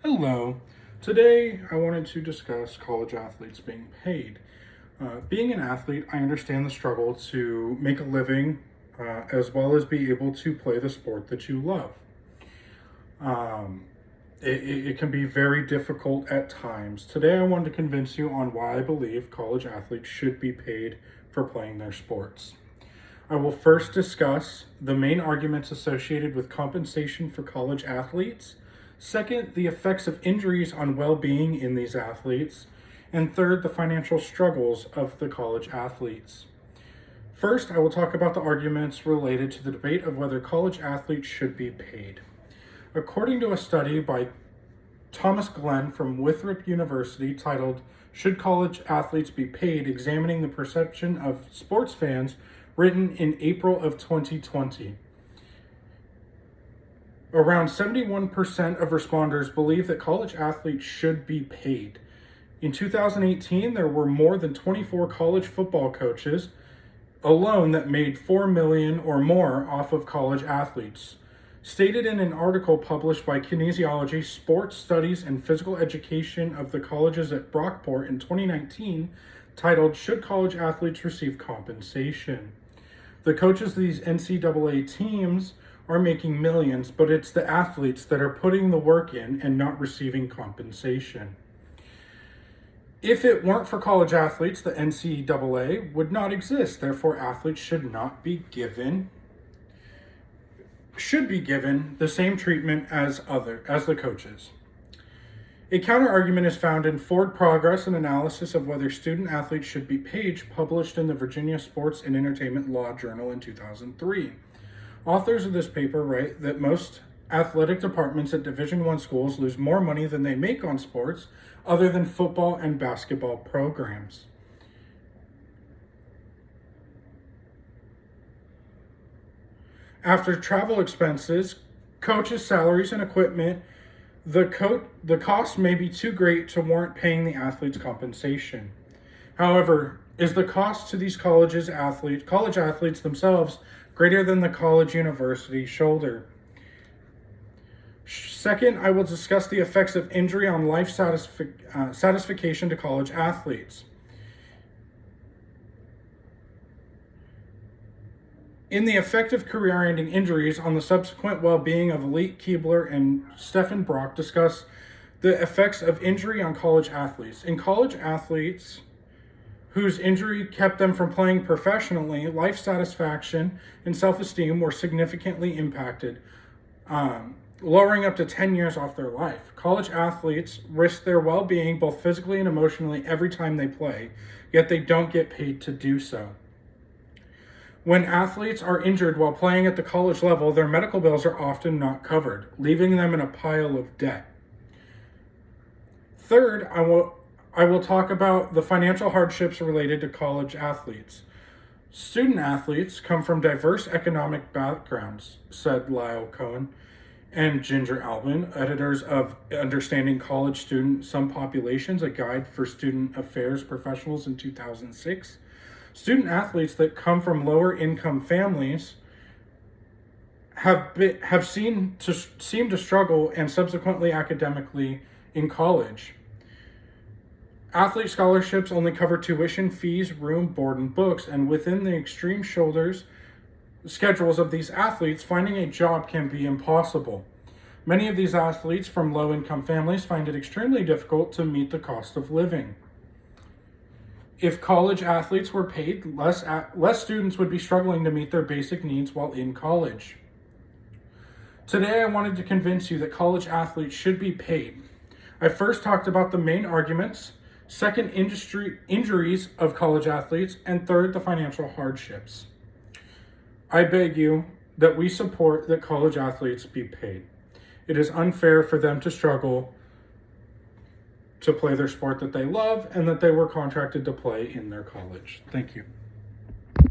Hello. Today I wanted to discuss college athletes being paid. Being an athlete, I understand the struggle to make a living as well as be able to play the sport that you love. Um, it can be very difficult at times. Today I wanted to convince you on why I believe college athletes should be paid for playing their sports. I will first discuss the main arguments associated with compensation for college athletes. Second, the effects of injuries on well being in these athletes. And third, the financial struggles of the college athletes. First, I will talk about the arguments related to the debate of whether college athletes should be paid. According to a study by Thomas Glenn from Winthrop University titled "Should College Athletes Be Paid? Examining the Perception of Sports Fans," written in April of 2020. Around 71% of responders believe that college athletes should be paid. In 2018, there were more than 24 college football coaches alone that made $4 million or more off of college athletes. Stated in an article published by Kinesiology, Sports Studies, and Physical Education of the Colleges at Brockport in 2019, titled "Should College Athletes Receive Compensation?" The coaches of these NCAA teams are making millions, but it's the athletes that are putting the work in and not receiving compensation. If it weren't for college athletes, the NCAA would not exist. Therefore, athletes should be given the same treatment as the coaches. A counter-argument is found in Ford Progress, an analysis of whether student athletes should be paid, published in the Virginia Sports and Entertainment Law Journal in 2003. Authors of this paper write that most athletic departments at Division I schools lose more money than they make on sports other than football and basketball programs. After travel expenses, coaches' salaries, and equipment, the cost may be too great to warrant paying the athletes compensation. However, is the cost to these college athletes themselves greater than the college university shoulder? Second, I will discuss the effects of injury on life satisfaction to college athletes. In the effect of career-ending injuries on the subsequent well-being of Elite Keebler and Stephen Brock, discuss the effects of injury on college athletes. In college athletes whose injury kept them from playing professionally, life satisfaction and self-esteem were significantly impacted, lowering up to 10 years off their life. College athletes risk their well-being both physically and emotionally every time they play, yet they don't get paid to do so. When athletes are injured while playing at the college level, their medical bills are often not covered, leaving them in a pile of debt. Third, I will talk about the financial hardships related to college athletes. Student athletes come from diverse economic backgrounds, said Lyle Cohen and Ginger Albin, editors of Understanding College Student Some Populations, a guide for student affairs professionals in 2006. Student athletes that come from lower income families seemed to struggle and subsequently academically in college. Athlete scholarships only cover tuition, fees, room, board, and books, and within the extreme schedules of these athletes, finding a job can be impossible. Many of these athletes from low-income families find it extremely difficult to meet the cost of living. If college athletes were paid, less students would be struggling to meet their basic needs while in college. Today, I wanted to convince you that college athletes should be paid. I first talked about the main arguments, second, injuries of college athletes, and third, the financial hardships. I beg you that we support that college athletes be paid. It is unfair for them to struggle to play their sport that they love and that they were contracted to play in their college. Thank you.